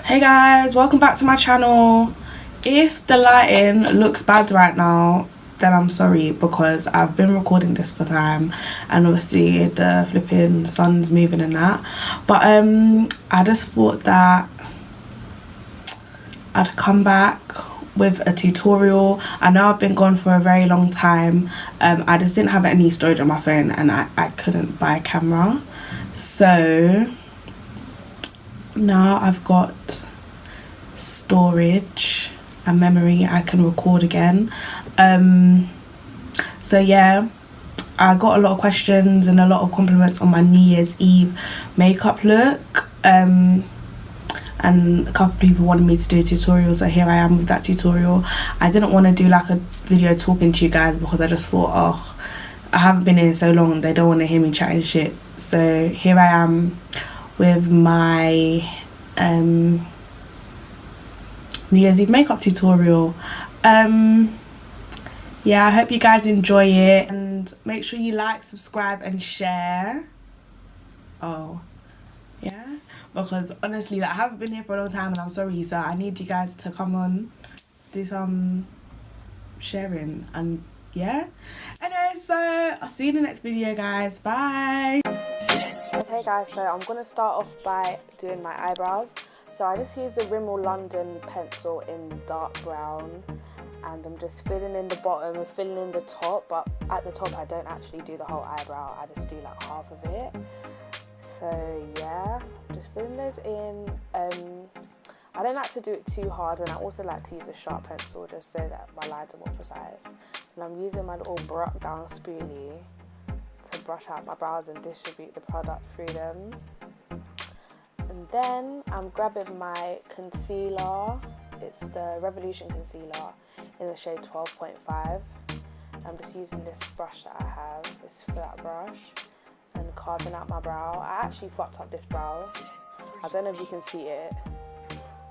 Hey guys, welcome back to my channel. If the lighting looks bad right now, then I'm sorry, because I've been recording this for time and obviously the flipping sun's moving and that, but I just thought that I'd come back with a tutorial. I know I've been gone for a very long time. I just didn't have any storage on my phone and I couldn't buy a camera, so now I've got storage and memory. I can record again. So yeah, I got a lot of questions and a lot of compliments on my New Year's Eve makeup look, and a couple of people wanted me to do a tutorial, so here I am with that tutorial. I didn't want to do like a video talking to you guys because I just thought, oh, I haven't been in so long, they don't want to hear me chatting shit. So here I am with my New Year's Eve makeup tutorial. Yeah, I hope you guys enjoy it, and make sure you like, subscribe and share. Oh yeah, because honestly, like, I haven't been here for a long time and I'm sorry, so I need you guys to come on, do some sharing, and yeah. Anyway, so I'll see you in the next video, guys. Bye. Okay guys, so I'm gonna start off by doing my eyebrows. So I just used the Rimmel London pencil in dark brown, and I'm just filling in the bottom and filling in the top, but at the top I don't actually do the whole eyebrow, I just do like half of it. So yeah, just filling those in. I don't like to do it too hard, and I also like to use a sharp pencil just so that my lines are more precise. And I'm using my little brush down spoolie to brush out my brows and distribute the product through them. And then I'm grabbing my concealer. It's the Revolution concealer in the shade 12.5. I'm just using this brush that I have, this flat brush, and carving out my brow. I actually fucked up this brow. I don't know if you can see it,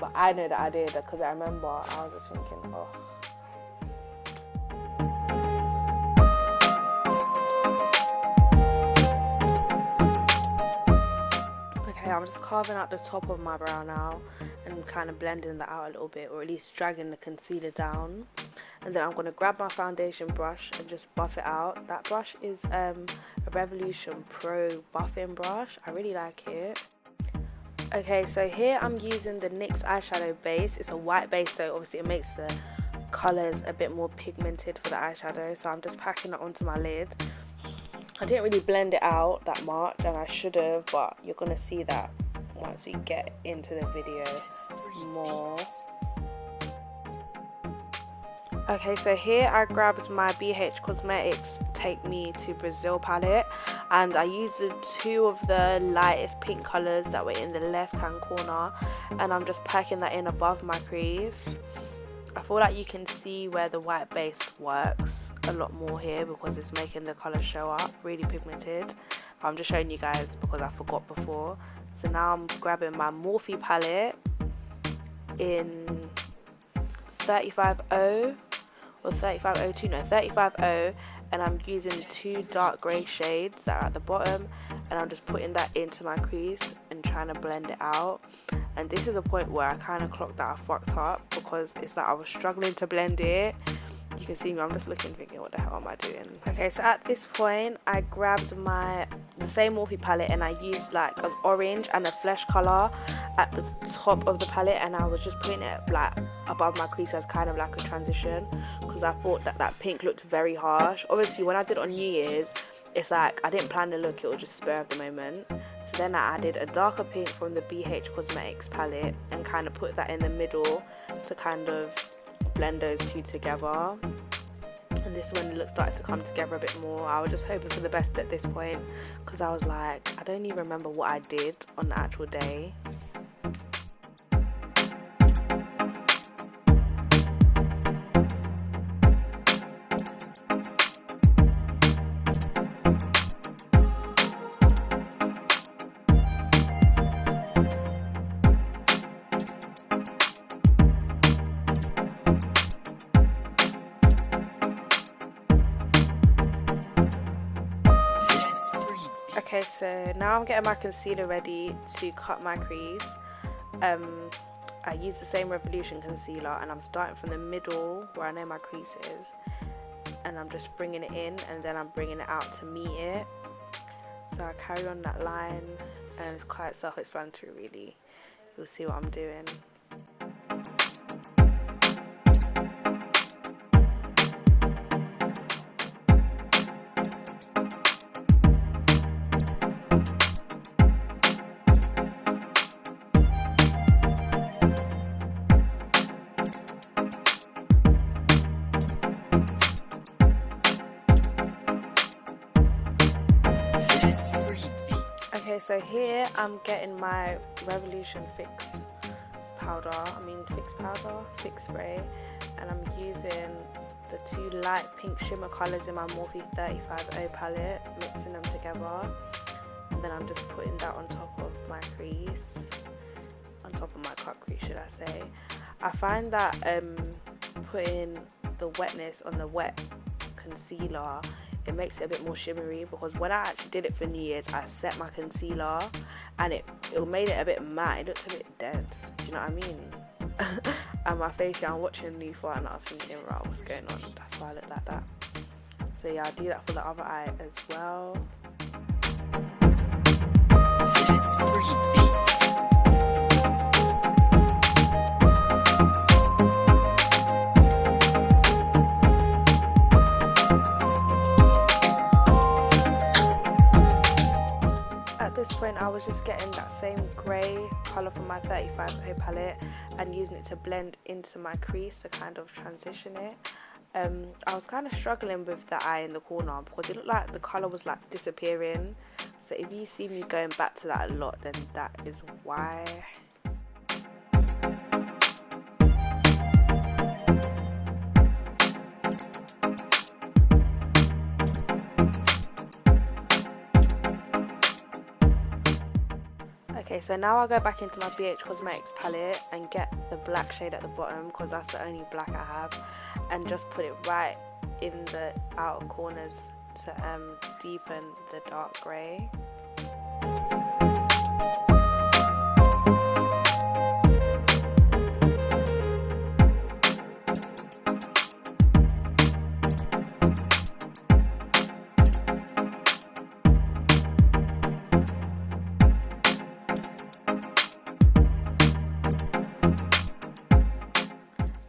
but I know that I did, because I remember I was just thinking, oh. I'm just carving out the top of my brow now and kind of blending that out a little bit, or at least dragging the concealer down. And then I'm going to grab my foundation brush and just buff it out. That brush is a Revolution Pro buffing brush. I really like it. Okay, so here I'm using the NYX eyeshadow base. It's a white base, so obviously it makes the colours a bit more pigmented for the eyeshadow. So I'm just packing it onto my lid. I didn't really blend it out that much, and I should have, but you're gonna see that once we get into the video more. Okay, so here I grabbed my BH Cosmetics Take Me to Brazil palette, and I used the two of the lightest pink colours that were in the left hand corner, and I'm just packing that in above my crease. I feel like you can see where the white base works a lot more here because it's making the colour show up, really pigmented. I'm just showing you guys because I forgot before. So now I'm grabbing my Morphe palette in 35O or 3502, no, 35O, and I'm using two dark grey shades that are at the bottom, and I'm just putting that into my crease and trying to blend it out. And this is a point where I kind of clocked that I fucked up, because it's like I was struggling to blend it. You can see me, I'm just looking thinking, what the hell am I doing? Okay, so at this point I grabbed the same Morphe palette, and I used like an orange and a flesh colour at the top of the palette, and I was just putting it like above my crease as kind of like a transition, because I thought that that pink looked very harsh. Obviously when I did it on New Year's, it's like I didn't plan the look, it was just spur of the moment. So then I added a darker pink from the BH Cosmetics palette and kind of put that in the middle to kind of blend those two together. And this is when the look started to come together a bit more. I was just hoping for the best at this point, because I was like, I don't even remember what I did on the actual day. Okay, so now I'm getting my concealer ready to cut my crease. I use the same Revolution concealer, and I'm starting from the middle where I know my crease is, and I'm just bringing it in, and then I'm bringing it out to meet it. So I carry on that line, and it's quite self-explanatory really. You'll see what I'm doing. Okay, so here I'm getting my Revolution Fix Spray, and I'm using the two light pink shimmer colours in my Morphe 35O palette, mixing them together, and then I'm just putting that on top of my crease, on top of my cut crease should I say. I find that putting the wetness on the wet concealer, it makes it a bit more shimmery, because when I actually did it for New Year's, I set my concealer and it made it a bit matte. It looked a bit dead, do you know what I mean? And my facial, I'm watching a new photo and I was thinking, right, what's going on? That's why I look like that. So yeah, I do that for the other eye as well. At this point I was just getting that same grey colour from my 35O palette and using it to blend into my crease to kind of transition it. I was kind of struggling with the eye in the corner because it looked like the colour was like disappearing. So if you see me going back to that a lot, then that is why. Okay, so now I'll go back into my BH Cosmetics palette and get the black shade at the bottom, because that's the only black I have, and just put it right in the outer corners to deepen the dark grey.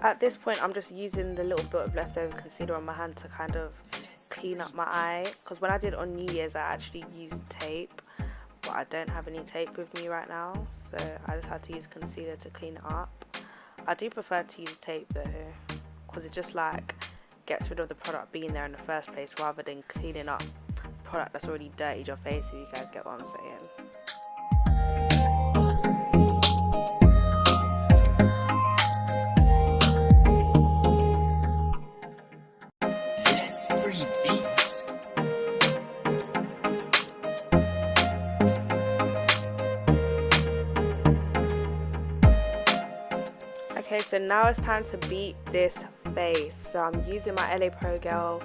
At this point I'm just using the little bit of leftover concealer on my hand to kind of clean up my eye, because when I did it on New Year's I actually used tape, but I don't have any tape with me right now, so I just had to use concealer to clean it up. I do prefer to use tape though, because it just like gets rid of the product being there in the first place rather than cleaning up product that's already dirtied your face, if you guys get what I'm saying. Okay, so now it's time to beat this face. So I'm using my LA Pro Girl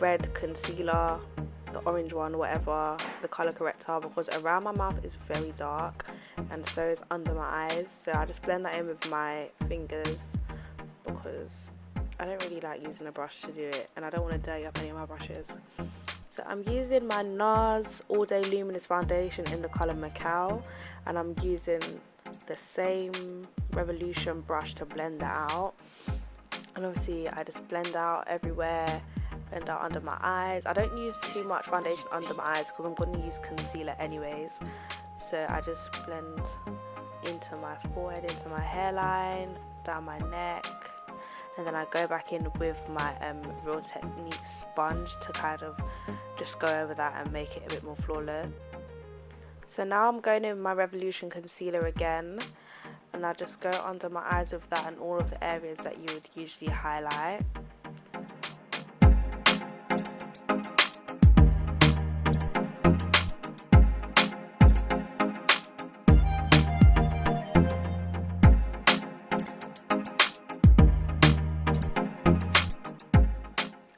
red concealer, the orange one, whatever, the color corrector, because around my mouth is very dark and so is under my eyes. So I just blend that in with my fingers because I don't really like using a brush to do it and I don't want to dirty up any of my brushes. So I'm using my NARS All Day Luminous Foundation in the color Macao, and I'm using the same Revolution brush to blend that out. And obviously I just blend out everywhere, blend out under my eyes. I don't use too much foundation under my eyes because I'm going to use concealer anyways. So I just blend into my forehead, into my hairline, down my neck, and then I go back in with my Real Technique sponge to kind of just go over that and make it a bit more flawless. So now I'm going in with my Revolution concealer again, and I just go under my eyes with that and all of the areas that you would usually highlight.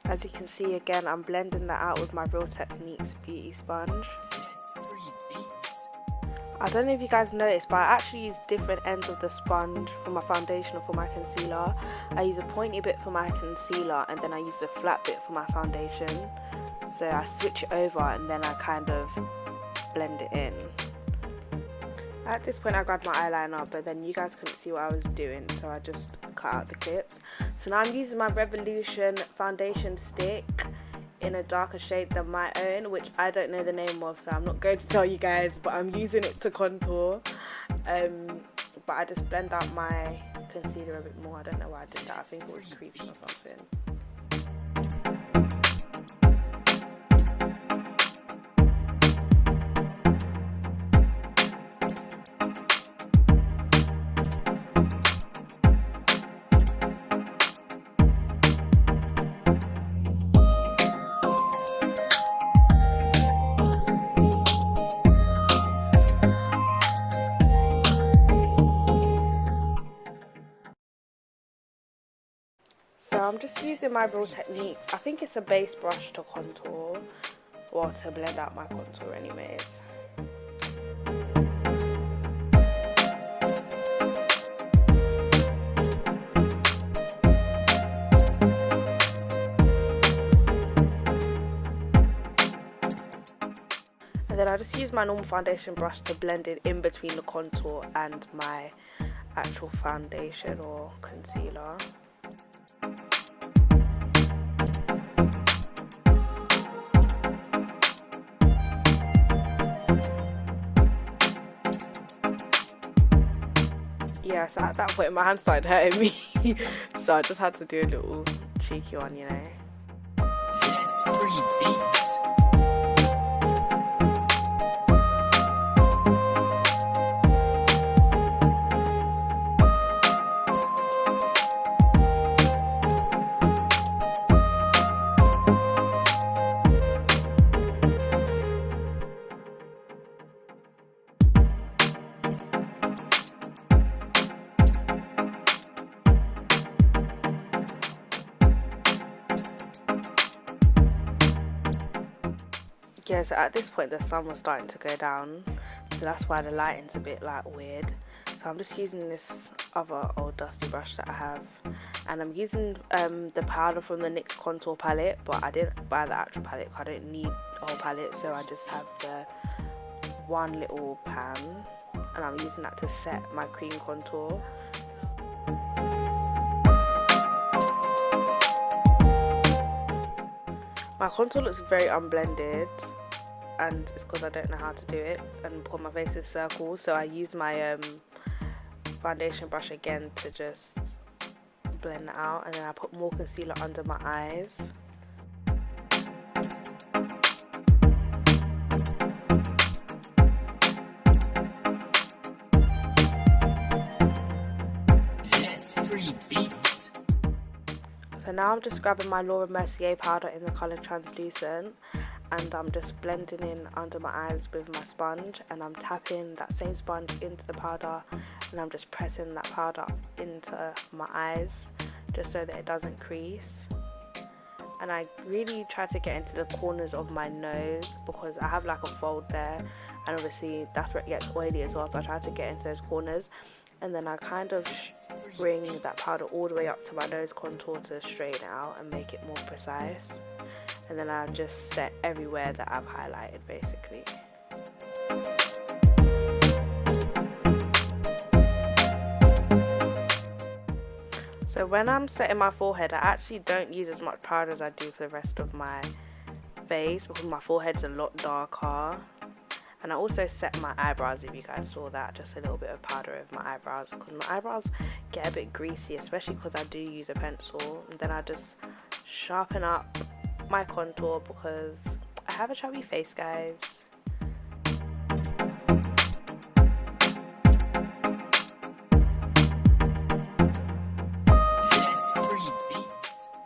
As you can see, again, I'm blending that out with my Real Techniques beauty sponge. I don't know if you guys noticed, but I actually use different ends of the sponge for my foundation or for my concealer. I use a pointy bit for my concealer and then I use the flat bit for my foundation. So I switch it over and then I kind of blend it in. At this point I grabbed my eyeliner, but then you guys couldn't see what I was doing, so I just cut out the clips. So now I'm using my Revolution foundation stick in a darker shade than my own, which I don't know the name of, so I'm not going to tell you guys, but I'm using it to contour. But I just blend out my concealer a bit more. I don't know why I did that. I think it was creasing or something. So I'm just using my Real Technique. I think it's a base brush to contour, or to blend out my contour anyways. And then I just use my normal foundation brush to blend it in between the contour and my actual foundation or concealer. Yeah, so at that point my hand started hurting me, so I just had to do a little cheeky one, you know. Lesspree beats. Yeah, so at this point the sun was starting to go down, so that's why the lighting's a bit like weird. So I'm just using this other old dusty brush that I have, and I'm using the powder from the NYX contour palette, but I didn't buy the actual palette. I don't need a whole palette, so I just have the one little pan, and I'm using that to set my cream contour. My contour looks very unblended, and it's because I don't know how to do it and put my face in circles, so I use my foundation brush again to just blend it out, and then I put more concealer under my eyes. So now I'm just grabbing my Laura Mercier powder in the colour Translucent, and I'm just blending in under my eyes with my sponge, and I'm tapping that same sponge into the powder, and I'm just pressing that powder into my eyes just so that it doesn't crease. And I really try to get into the corners of my nose because I have like a fold there, and obviously that's where it gets oily as well, so I try to get into those corners, and then I kind of bring that powder all the way up to my nose contour to straighten it out and make it more precise, and then I just set everywhere that I've highlighted basically. So when I'm setting my forehead, I actually don't use as much powder as I do for the rest of my face because my forehead's a lot darker. And I also set my eyebrows, if you guys saw that, just a little bit of powder over my eyebrows because my eyebrows get a bit greasy, especially because I do use a pencil. And then I just sharpen up my contour because I have a chubby face, guys.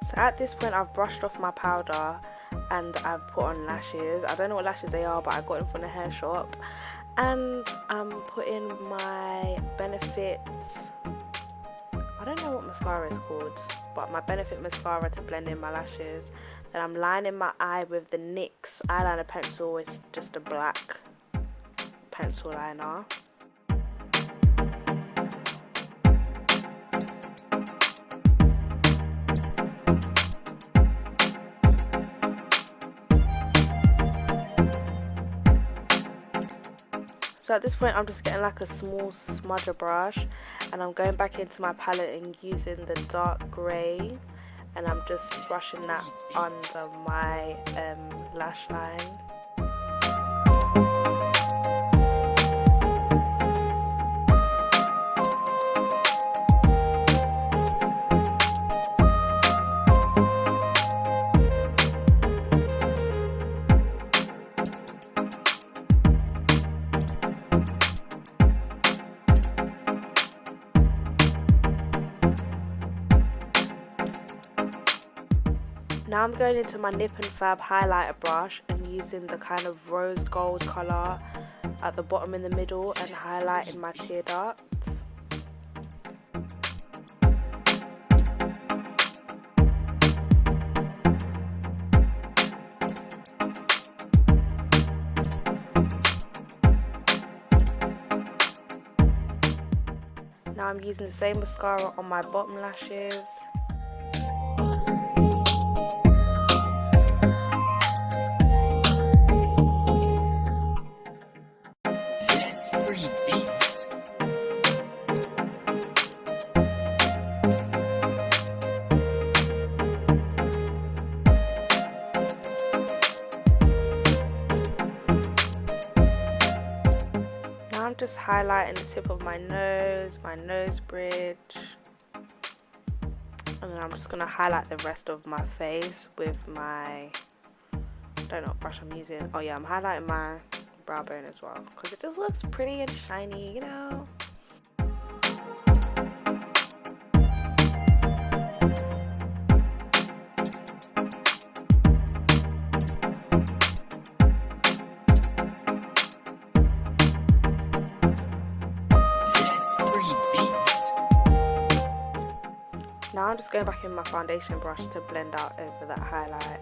So at this point I've brushed off my powder and I've put on lashes. I don't know what lashes they are, but I got them from the hair shop, and I'm putting my Benefit, I don't know what mascara is called, but my Benefit mascara to blend in my lashes. Then I'm lining my eye with the NYX eyeliner pencil. It's just a black pencil liner. So at this point I'm just getting like a small smudger brush, and I'm going back into my palette and using the dark grey, and I'm just brushing that under my lash line. Now I'm going into my Nip and Fab highlighter brush and using the kind of rose gold colour at the bottom in the middle and highlighting my tear ducts. Now I'm using the same mascara on my bottom lashes. I'm just highlighting the tip of my nose bridge, and then I'm just going to highlight the rest of my face with my, I don't know what brush I'm using. Oh yeah, I'm highlighting my brow bone as well because it just looks pretty and shiny, you know. Now I'm just going back in my foundation brush to blend out over that highlight.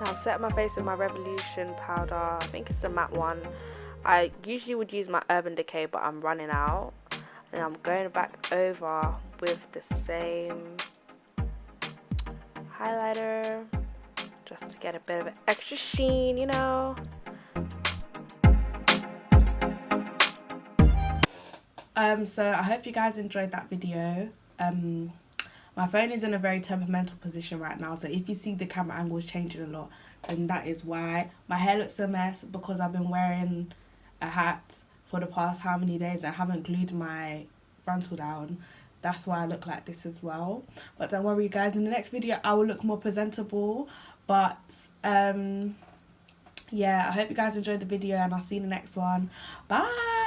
Now I'm setting my face with my Revolution powder. I think it's the matte one. I usually would use my Urban Decay, but I'm running out. And I'm going back over with the same highlighter just to get a bit of an extra sheen, you know. So I hope you guys enjoyed that video. My phone is in a very temperamental position right now, so if you see the camera angles changing a lot, then that is why. My hair looks a mess because I've been wearing a hat for the past how many days. I haven't glued my frontal down. That's why I look like this as well. But don't worry guys, in the next video I will look more presentable. But yeah, I hope you guys enjoyed the video, and I'll see you in the next one. Bye.